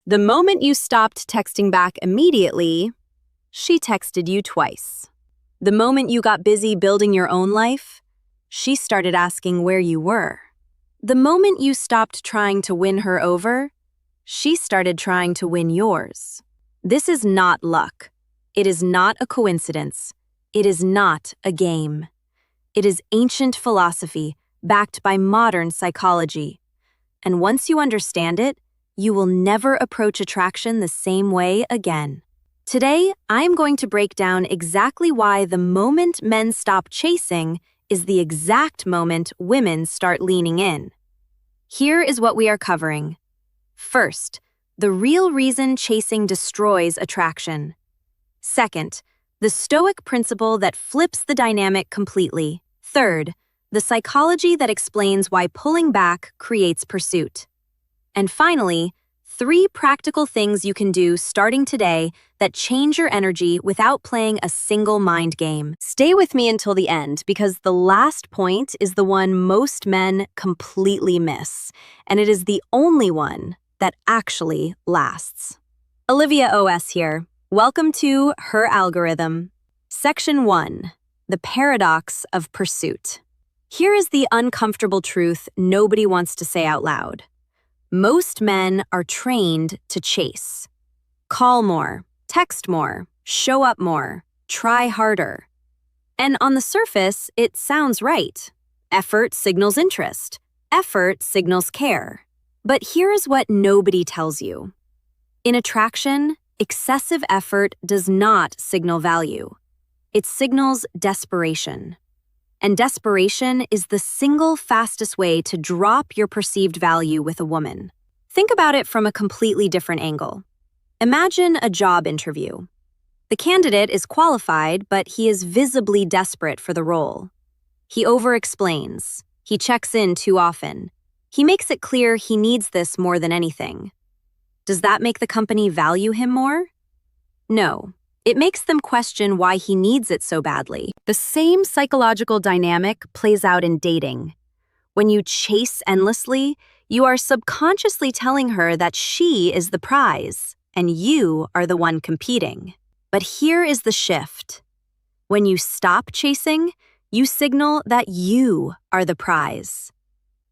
The moment you stopped texting back immediately, she texted you twice. The moment you got busy building your own life, she started asking where you were. The moment you stopped trying to win her over, she started trying to win yours. This is not luck. It is not a coincidence. It is not a game. It is ancient philosophy backed by modern psychology. And once you understand it, you will never approach attraction the same way again. Today, I'm going to break down exactly why the moment men stop chasing is the exact moment women start leaning in. Here is what we are covering. First, the real reason chasing destroys attraction. Second, the Stoic principle that flips the dynamic completely. Third, the psychology that explains why pulling back creates pursuit. And finally, 3 practical things you can do starting today that change your energy without playing a single mind game. Stay with me until the end because the last point is the one most men completely miss, and it is the only one that actually lasts. Olivia OS here. Welcome to HerAlgorithm. Section 1. The Paradox of Pursuit. Here is the uncomfortable truth nobody wants to say out loud. Most men are trained to chase. Call more, text more, show up more, try harder. And on the surface, it sounds right. Effort signals interest. Effort signals care. But here's what nobody tells you. In attraction, excessive effort does not signal value. It signals desperation. And desperation is the single fastest way to drop your perceived value with a woman. Think about it from a completely different angle. Imagine a job interview. The candidate is qualified, but he is visibly desperate for the role. He over-explains. He checks in too often. He makes it clear he needs this more than anything. Does that make the company value him more? No. It makes them question why he needs it so badly. The same psychological dynamic plays out in dating. When you chase endlessly, you are subconsciously telling her that she is the prize, and you are the one competing. But here is the shift. When you stop chasing, you signal that you are the prize.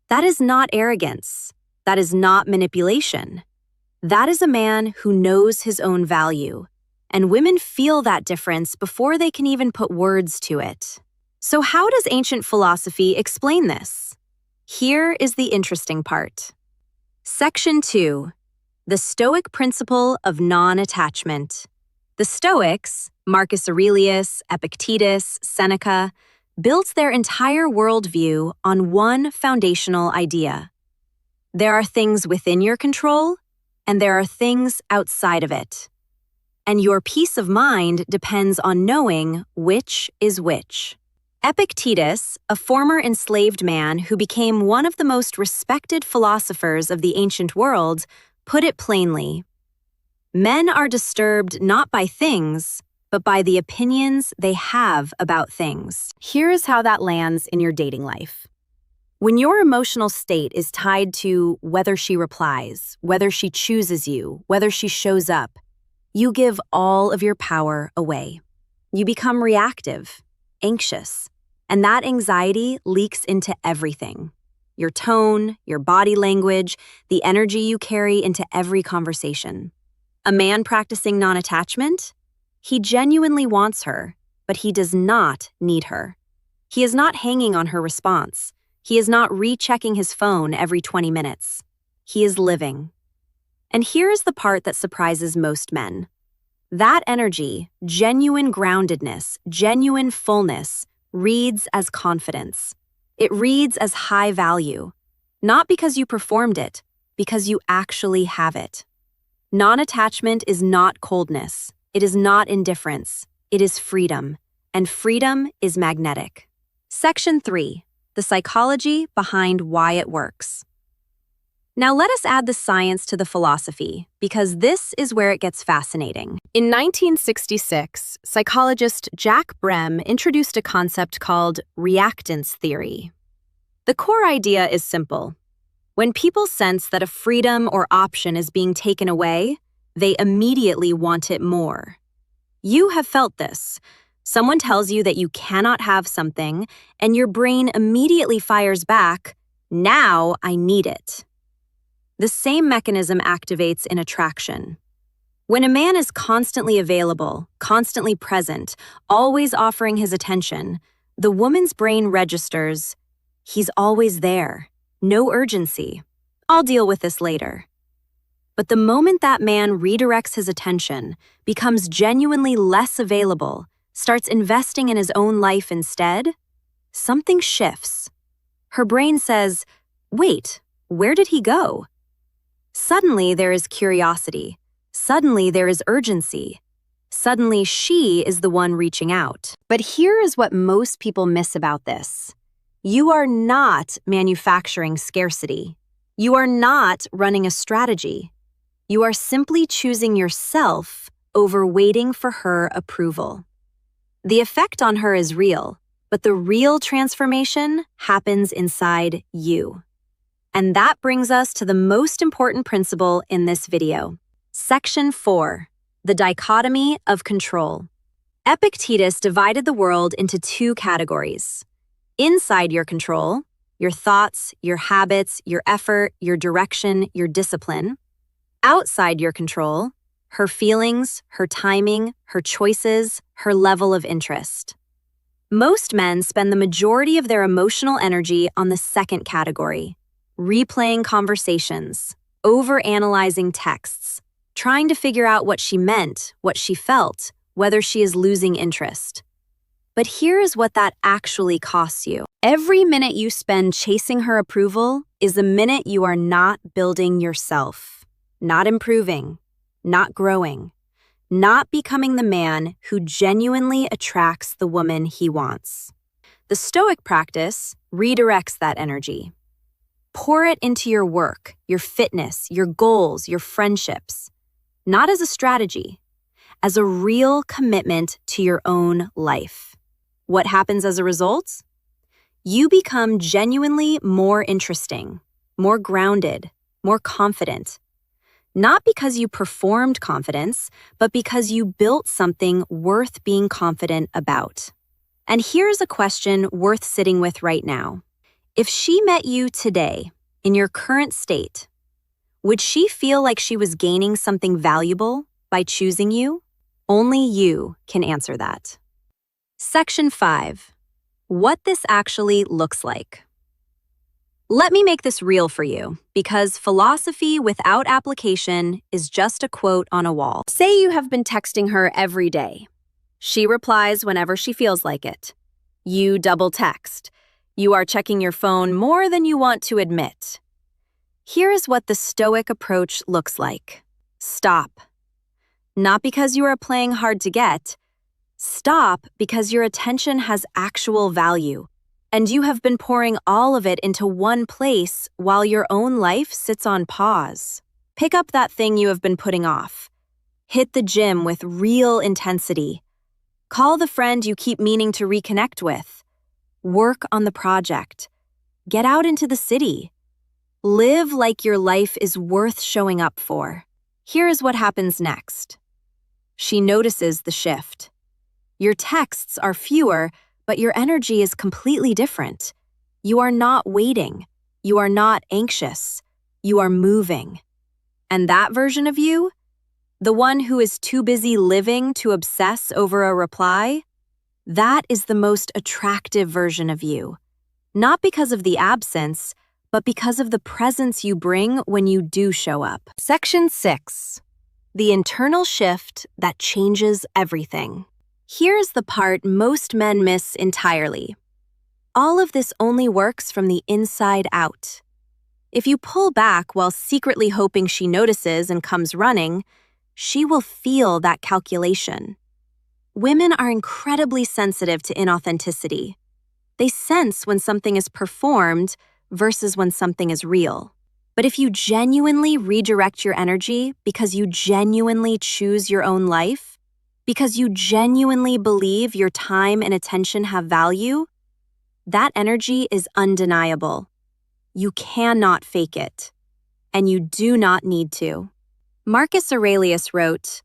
That is not arrogance. That is not manipulation. That is a man who knows his own value. And women feel that difference before they can even put words to it. So how does ancient philosophy explain this? Here is the interesting part. Section 2. The Stoic principle of non-attachment. The Stoics, Marcus Aurelius, Epictetus, Seneca, built their entire worldview on one foundational idea. There are things within your control, and there are things outside of it. And your peace of mind depends on knowing which is which. Epictetus, a former enslaved man who became one of the most respected philosophers of the ancient world, put it plainly. Men are disturbed not by things, but by the opinions they have about things. Here's how that lands in your dating life. When your emotional state is tied to whether she replies, whether she chooses you, whether she shows up, you give all of your power away. You become reactive, anxious, and that anxiety leaks into everything. Your tone, your body language, the energy you carry into every conversation. A man practicing non-attachment? He genuinely wants her, but he does not need her. He is not hanging on her response. He is not rechecking his phone every 20 minutes. He is living. And here is the part that surprises most men. That energy, genuine groundedness, genuine fullness, reads as confidence. It reads as high value, not because you performed it, because you actually have it. Non-attachment is not coldness. It is not indifference. It is freedom, and freedom is magnetic. Section 3. The psychology behind why it works. Now let us add the science to the philosophy, because this is where it gets fascinating. In 1966, psychologist Jack Brehm introduced a concept called reactance theory. The core idea is simple. When people sense that a freedom or option is being taken away, they immediately want it more. You have felt this. Someone tells you that you cannot have something, and your brain immediately fires back, "Now I need it." The same mechanism activates in attraction. When a man is constantly available, constantly present, always offering his attention, the woman's brain registers, "He's always there. No urgency. I'll deal with this later." But the moment that man redirects his attention, becomes genuinely less available, starts investing in his own life instead, something shifts. Her brain says, "Wait, where did he go?" Suddenly there is curiosity. Suddenly there is urgency. Suddenly she is the one reaching out. But here is what most people miss about this. You are not manufacturing scarcity. You are not running a strategy. You are simply choosing yourself over waiting for her approval. The effect on her is real, but the real transformation happens inside you. And that brings us to the most important principle in this video. Section 4, the Dichotomy of Control. Epictetus divided the world into two categories. Inside your control, your thoughts, your habits, your effort, your direction, your discipline. Outside your control, her feelings, her timing, her choices, her level of interest. Most men spend the majority of their emotional energy on the second category, replaying conversations, overanalyzing texts, trying to figure out what she meant, what she felt, whether she is losing interest. But here is what that actually costs you. Every minute you spend chasing her approval is a minute you are not building yourself, not improving, not growing, not becoming the man who genuinely attracts the woman he wants. The Stoic practice redirects that energy. Pour it into your work, your fitness, your goals, your friendships, not as a strategy, as a real commitment to your own life. What happens as a result? You become genuinely more interesting, more grounded, more confident. Not because you performed confidence, but because you built something worth being confident about. And here's a question worth sitting with right now. If she met you today, in your current state, would she feel like she was gaining something valuable by choosing you? Only you can answer that. Section 5. What this actually looks like. Let me make this real for you, because philosophy without application is just a quote on a wall. Say you have been texting her every day. She replies whenever she feels like it. You double text. You are checking your phone more than you want to admit. Here is what the Stoic approach looks like. Stop. Not because you are playing hard to get. Stop because your attention has actual value, and you have been pouring all of it into one place while your own life sits on pause. Pick up that thing you have been putting off. Hit the gym with real intensity. Call the friend you keep meaning to reconnect with. Work on the project. Get out into the city. Live like your life is worth showing up for. Here is what happens next. She notices the shift. Your texts are fewer, but your energy is completely different. You are not waiting. You are not anxious. You are moving. And that version of you, the one who is too busy living to obsess over a reply, that is the most attractive version of you. Not because of the absence, but because of the presence you bring when you do show up. Section 6. The internal shift that changes everything. Here's the part most men miss entirely. All of this only works from the inside out. If you pull back while secretly hoping she notices and comes running, she will feel that calculation. Women are incredibly sensitive to inauthenticity. They sense when something is performed versus when something is real. But if you genuinely redirect your energy because you genuinely choose your own life, because you genuinely believe your time and attention have value, that energy is undeniable. You cannot fake it, and you do not need to. Marcus Aurelius wrote,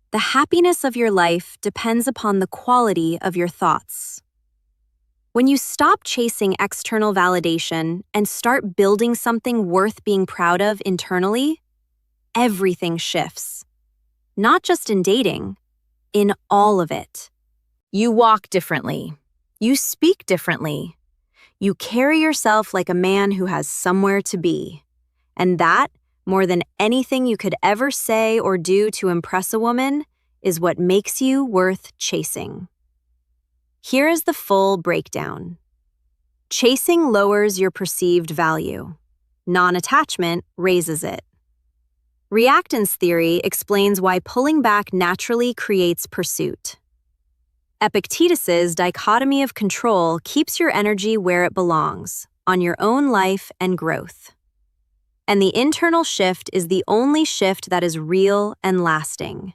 "The happiness of your life depends upon the quality of your thoughts." When you stop chasing external validation and start building something worth being proud of internally, everything shifts. Not just in dating, in all of it. You walk differently. You speak differently. You carry yourself like a man who has somewhere to be. And that, more than anything you could ever say or do to impress a woman, is what makes you worth chasing. Here is the full breakdown. Chasing lowers your perceived value. Non-attachment raises it. Reactance theory explains why pulling back naturally creates pursuit. Epictetus's Dichotomy of Control keeps your energy where it belongs, on your own life and growth. And the internal shift is the only shift that is real and lasting.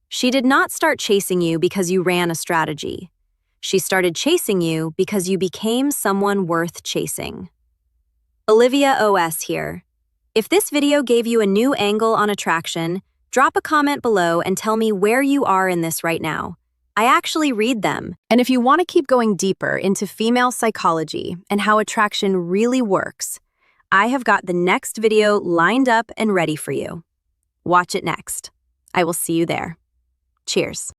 She did not start chasing you because you ran a strategy. She started chasing you because you became someone worth chasing. Olivia OS here. If this video gave you a new angle on attraction, drop a comment below and tell me where you are in this right now. I actually read them. And if you want to keep going deeper into female psychology and how attraction really works, I have got the next video lined up and ready for you. Watch it next. I will see you there. Cheers.